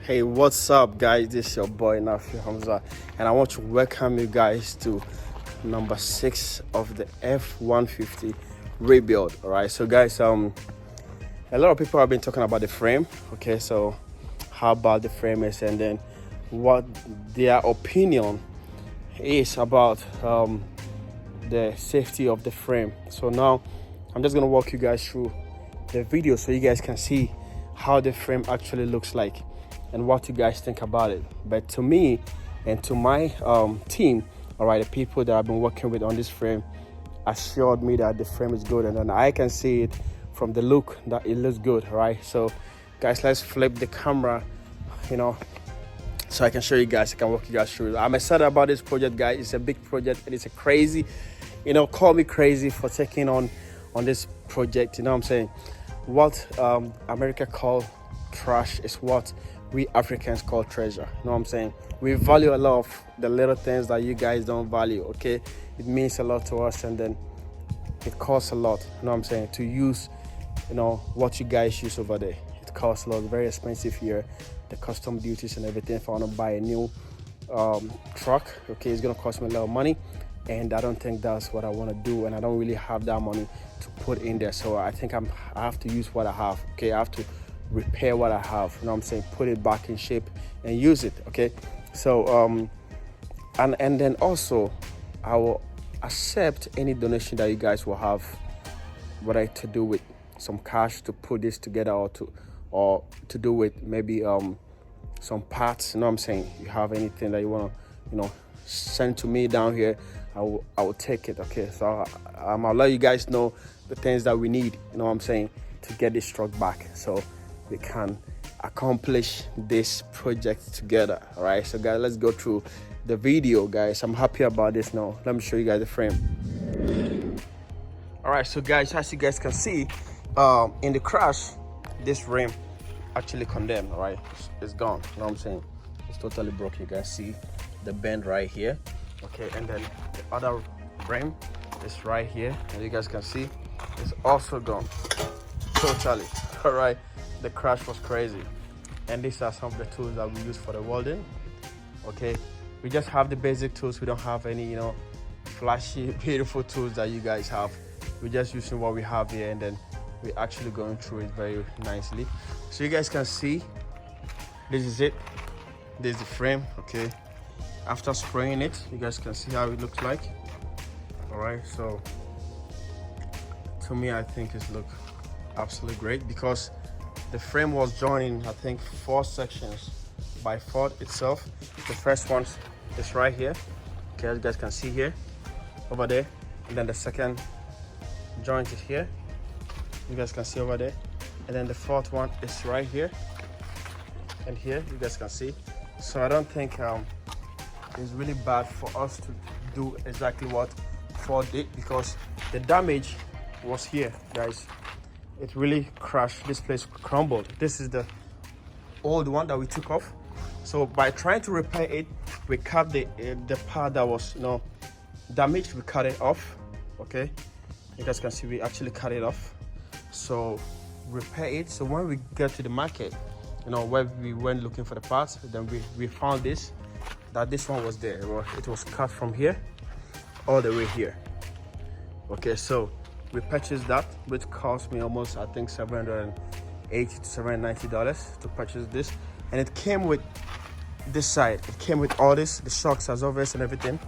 Hey, what's up, guys? This is your boy Nafi Hamza, and I want to welcome you guys to number 6 of the F-150 rebuild. All right, so guys, a lot of people have been talking about the frame. Okay, so how about the frame is, and then what their opinion is about the safety of the frame. So now I'm just gonna walk you guys through the video so you guys can see how the frame actually looks like and what you guys think about it. But to me and to my team, all right, the people that I've been working with on this frame assured me that the frame is good, and then I can see it from the look that it looks good. All right, so guys, let's flip the camera, so I can show you guys, I can walk you guys through. I'm excited about this project, guys. It's a big project and it's a crazy, call me crazy for taking on this project. You know what I'm saying? What America call trash is what we Africans call treasure. You know what I'm saying? We value a lot of the little things that you guys don't value. Okay, it means a lot to us, and then it costs a lot. You know what I'm saying? To use, what you guys use over there, it costs a lot. Very expensive here, the custom duties and everything. If I want to buy a new truck, okay, it's gonna cost me a lot of money, and I don't think that's what I want to do, and I don't really have that money to put in there. So I think I have to use what I have. Okay, I have to repair what I have, you know what I'm saying, put it back in shape and use it. Okay, so and then also I will accept any donation that you guys will have, whether to do with some cash to put this together, or to do with maybe some parts. You know what I'm saying? You have anything that you want to send to me down here, I will take it. Okay, so I'll let you guys know the things that we need, you know what I'm saying, to get this truck back, so we can accomplish this project together. All right, so guys, let's go through the video, guys. I'm happy about this. Now let me show you guys the frame. All right, so guys, as you guys can see, in the crash, this rim actually condemned. All right, it's gone. You know what I'm saying? It's totally broke. You guys see the bend right here. Okay, and then the other rim is right here, and you guys can see it's also gone totally. All right, the crash was crazy, and these are some of the tools that we use for the welding. Okay, we just have the basic tools. We don't have any flashy beautiful tools that you guys have. We're just using what we have here, and then we're actually going through it very nicely, so you guys can see this is it. This is the frame. Okay, after spraying it, you guys can see how it looks like. All right, so to me, I think it's look absolutely great, because the frame was joined in, I think, 4 sections by Ford itself. The first one is right here, okay, as you guys can see here, over there, and then the second joint is here, you guys can see over there, and then the fourth one is right here and here, you guys can see. So I don't think it's really bad for us to do exactly what Ford did, because the damage was here, guys. It really crashed. This place crumbled. This is the old one that we took off. So by trying to repair it, we cut the part that was damaged. We cut it off. Okay, you guys can see we actually cut it off. So repair it. So when we get to the market, where we went looking for the parts, then we found this one was there. It was cut from here all the way here. Okay, so we purchased that, which cost me almost, I think, $780 to $790 to purchase this, and it came with this side. It came with all this, the shocks, absorbers, and everything.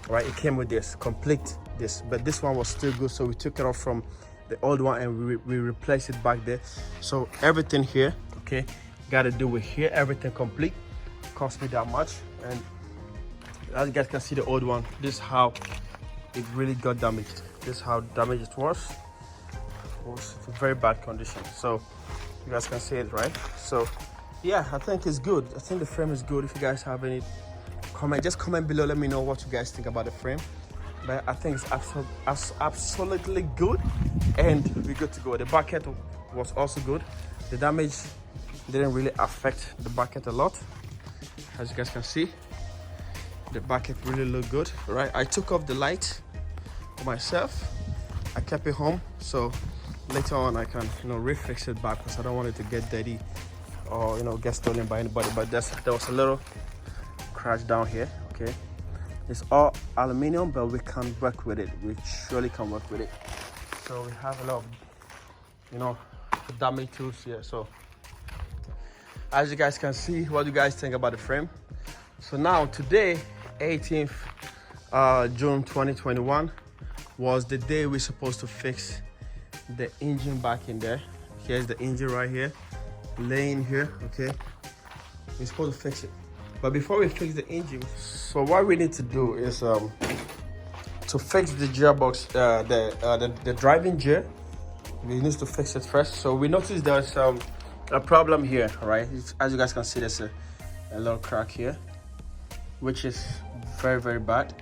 Right, it came with this complete this, but this one was still good, so we took it off from the old one and we replaced it back there. So everything here, okay, got to do with here, everything complete, cost me that much. And as you guys can see, the old one, this is how it really got damaged. This is how damaged it was. It was in very bad condition. So you guys can see it, right? So yeah, I think it's good. I think the frame is good. If you guys have any comment, just comment below. Let me know what you guys think about the frame. But I think it's absolutely good, and we're good to go. The bucket was also good. The damage didn't really affect the bucket a lot. As you guys can see, the bucket really looked good, right? I took off the light for myself. I kept it home, so later on I can refix it back, because I don't want it to get dirty or get stolen by anybody. But there was a little crash down here. Okay, it's all aluminum, but we can work with it. We surely can work with it. So we have a lot of damage tools here. So as you guys can see, what do you guys think about the frame? So now today, 18th June 2021, was the day we're supposed to fix the engine back in there. Here's the engine right here, laying here. Okay, we're supposed to fix it. But before we fix the engine, so what we need to do is to fix the gearbox, the driving gear. We need to fix it first. So we noticed there's a problem here, right? As you guys can see, there's a little crack here, which is very, very bad.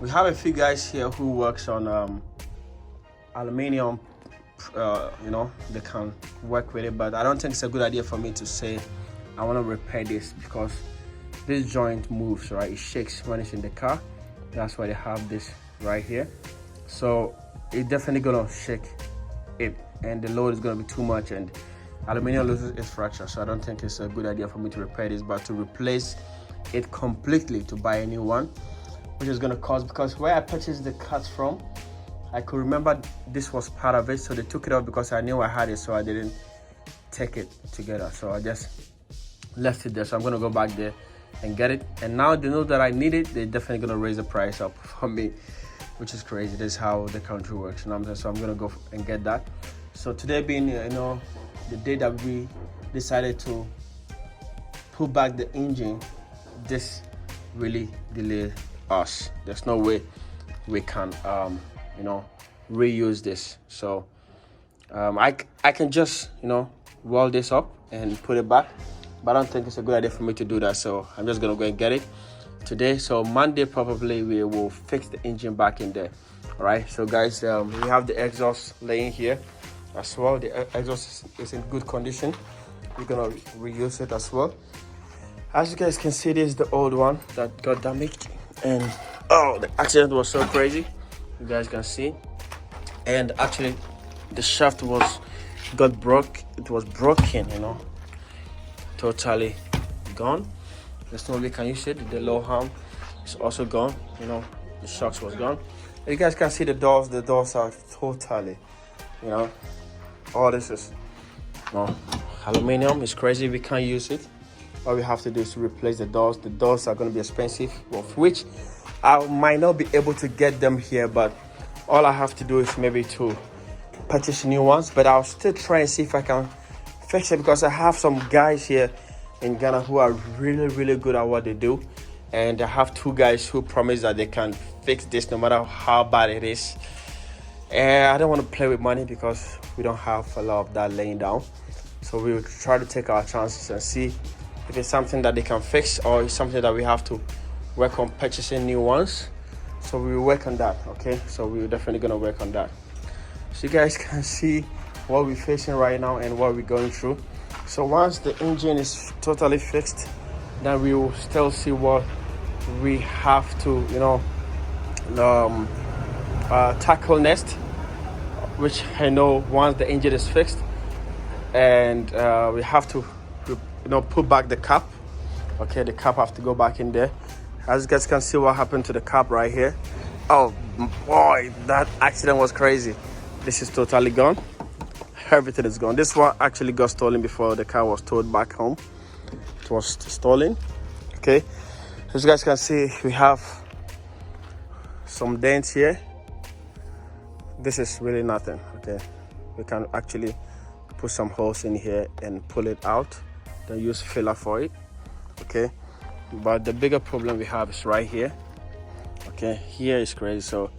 We have a few guys here who works on aluminum. They can work with it, but I don't think it's a good idea for me to say I want to repair this, because this joint moves, right? It shakes when it's in the car. That's why they have this right here. So it's definitely gonna shake it, and the load is gonna be too much, and aluminum loses its fracture. So I don't think it's a good idea for me to repair this, but to replace it completely, to buy a new one, which is gonna cost, because where I purchased the cuts from, I could remember this was part of it, so they took it off because I knew I had it, so I didn't take it together. So I just left it there. So I'm gonna go back there and get it, and now they know that I need it. They're definitely gonna raise the price up for me, which is crazy. This is how the country works, so I'm gonna go and get that. So today being the day that we decided to put back the engine, this really delayed us. There's no way we can reuse this. So I can just weld this up and put it back, but I don't think it's a good idea for me to do that. So I'm just gonna go and get it today. So Monday probably we will fix the engine back in there. All right, so guys, we have the exhaust laying here as well. The exhaust is in good condition. We're gonna reuse it as well. As you guys can see, this is the old one that got damaged, and the accident was so crazy. You guys can see, and actually the shaft got broke. It was broken, totally gone. There's no way we can use it. The low arm is also gone. The shocks was gone. You guys can see the doors. The doors are totally, all this is aluminum. It's crazy. We can't use it. All we have to do is to replace the doors. The doors are going to be expensive, of which I might not be able to get them here, but all I have to do is maybe to purchase new ones. But I'll still try and see if I can fix it, because I have some guys here in Ghana who are really, really good at what they do, and I have two guys who promise that they can fix this no matter how bad it is. And I don't want to play with money, because we don't have a lot of that laying down. So we will try to take our chances and see if it's something that they can fix, or it's something that we have to work on purchasing new ones. So we will work on that. Okay, so we're definitely gonna work on that. So you guys can see what we're facing right now and what we're going through. So once the engine is totally fixed, then we will still see what we have to tackle next, which I know once the engine is fixed, and we have to put back the cap. Okay, the cap have to go back in there. As you guys can see what happened to the cap right here. Oh boy, that accident was crazy. This is totally gone. Everything is gone. This one actually got stolen before the car was towed back home. It was stolen. Okay, as you guys can see, we have some dents here. This is really nothing. Okay, we can actually put some holes in here and pull it out, then use filler for it. Okay, but the bigger problem we have is right here. Okay, here is crazy, so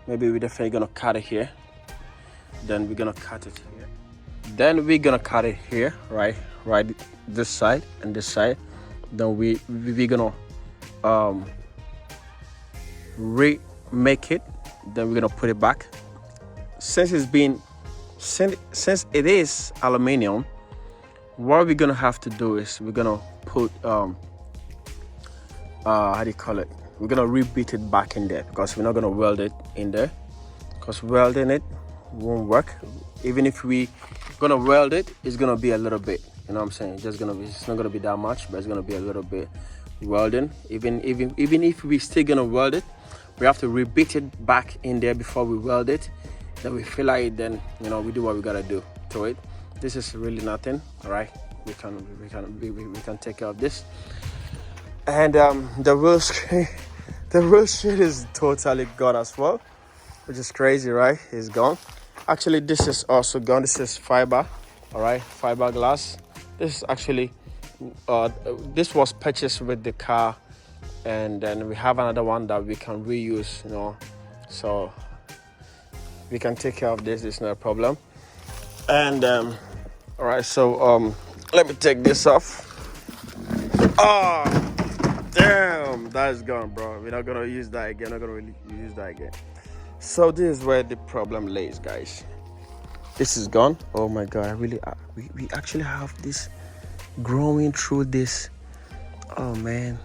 maybe we're definitely gonna cut it here, then we're gonna cut it here, then we're gonna cut it here, right this side and this side, then we're gonna remake it, then we're gonna put it back. Since it is aluminum, what we're gonna have to do is we're gonna put we're gonna rebeat it back in there, because we're not gonna weld it in there, because welding it won't work. Even if we gonna weld it, it's gonna be a little bit You know what I'm saying? It's not gonna be that much, but it's gonna be a little bit welding. Even if we still gonna weld it, we have to rebeat it back in there before we weld it. Then we fill it, then you know we do what we gotta do to it. This is really nothing. All right, we can take care of this. And the wheel sheet is totally gone as well, which is crazy, right? It's gone. Actually, this is also gone. This is fiber, all right, fiberglass. This is actually this was purchased with the car, and then we have another one that we can reuse, you know, so we can take care of this. It's not a problem. And all right, so let me take this off. Damn, that is gone, bro. We're not gonna use that again. Not gonna really use that again. So this is where the problem lays, guys. This is gone. Oh my god, we actually have this growing through this. Oh man,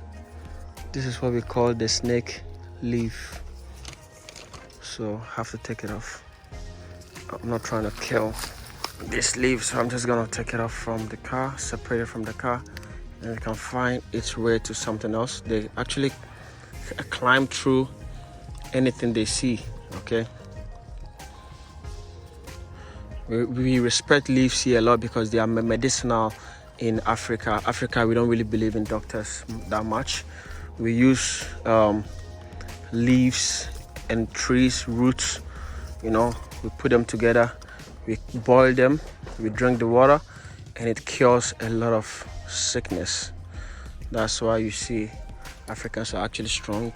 this is what we call the snake leaf. So I have to take it off. I'm not trying to kill this leaf, so I'm just gonna take it off from the car, separate it from the car, and it can find its way to something else. They actually climb through anything they see. Okay, we respect leaves here a lot because they are medicinal in Africa. We don't really believe in doctors that much. We use leaves and trees, roots, you know, we put them together, we boil them, we drink the water, and it cures a lot of sickness. That's why you see Africans are actually strong.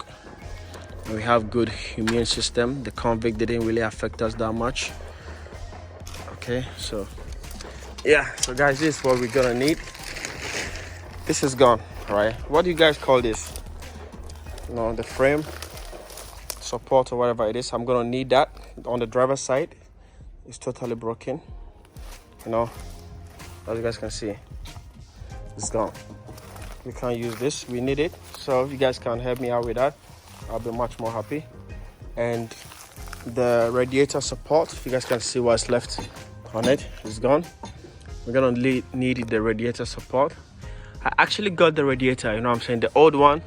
We have good immune system. The convict didn't really affect us that much. Okay, so yeah, so guys, this is what we're gonna need. This is gone. All right, what do you guys call this? You know, the frame support or whatever it is. I'm gonna need that on the driver's side. It's totally broken, you know, as you guys can see, it's gone. We can't use this, we need it. So if you guys can help me out with that, I'll be much more happy. And the radiator support, if you guys can see what's left on it, is gone. We're gonna need the radiator support. I actually got the radiator, you know what I'm saying, the old one.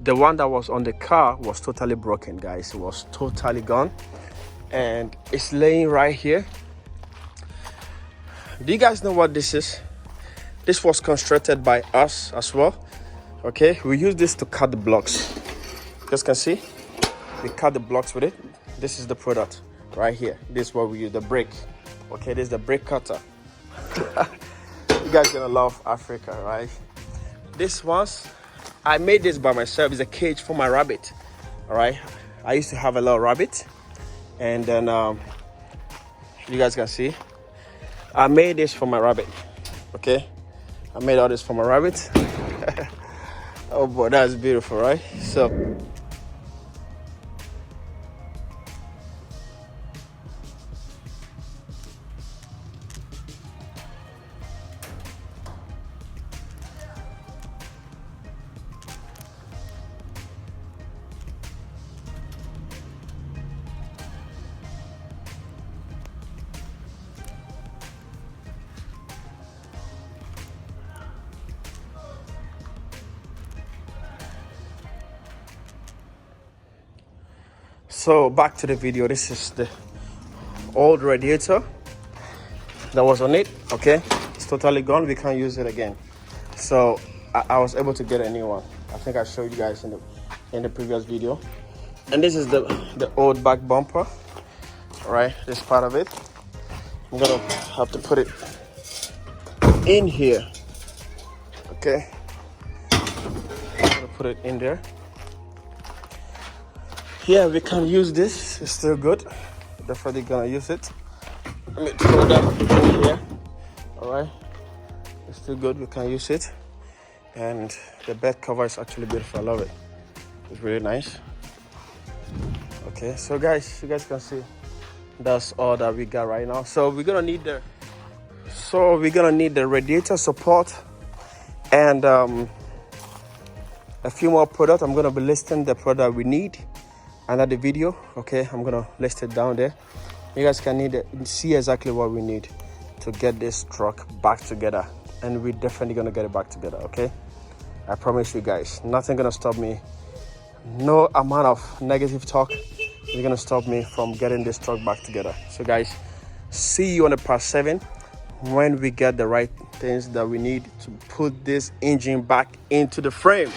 The one that was on the car was totally broken, guys. It was totally gone, and it's laying right here. Do you guys know what this is? This was constructed by us as well. Okay, we use this to cut the blocks. You guys can see, we cut the blocks with it. This is the product right here. This is what we use, the brake. Okay, this is the brake cutter. You guys gonna love Africa, right? This was, I made this by myself. It's a cage for my rabbit. All right, I used to have a little rabbit, and then you guys can see, I made this for my rabbit. Okay, I made all this for my rabbit. Oh boy, that's beautiful, right? So back to the video. This is the old radiator that was on it. Okay, it's totally gone. We can't use it again. So I was able to get a new one. I think I showed you guys in the previous video. And this is the old back bumper. All right, this part of it. I'm gonna have to put it in here. Okay, I'm gonna put it in there. Yeah, we can use this. It's still good. Definitely gonna use it. Let me throw that in here. All right, it's still good. We can use it. And the bed cover is actually beautiful. I love it. It's really nice. Okay, so guys, you guys can see that's all that we got right now. So we're gonna need the radiator support and a few more products. I'm gonna be listing the product we need under the video. Okay, I'm gonna list it down there. You guys can see exactly what we need. to get this truck back together, and we're definitely gonna get it back together. Okay, I promise you guys, nothing gonna stop me. No amount of negative talk is gonna stop me from getting this truck back together. So guys, see you on the part 7 when we get the right things that we need to put this engine back into the frame.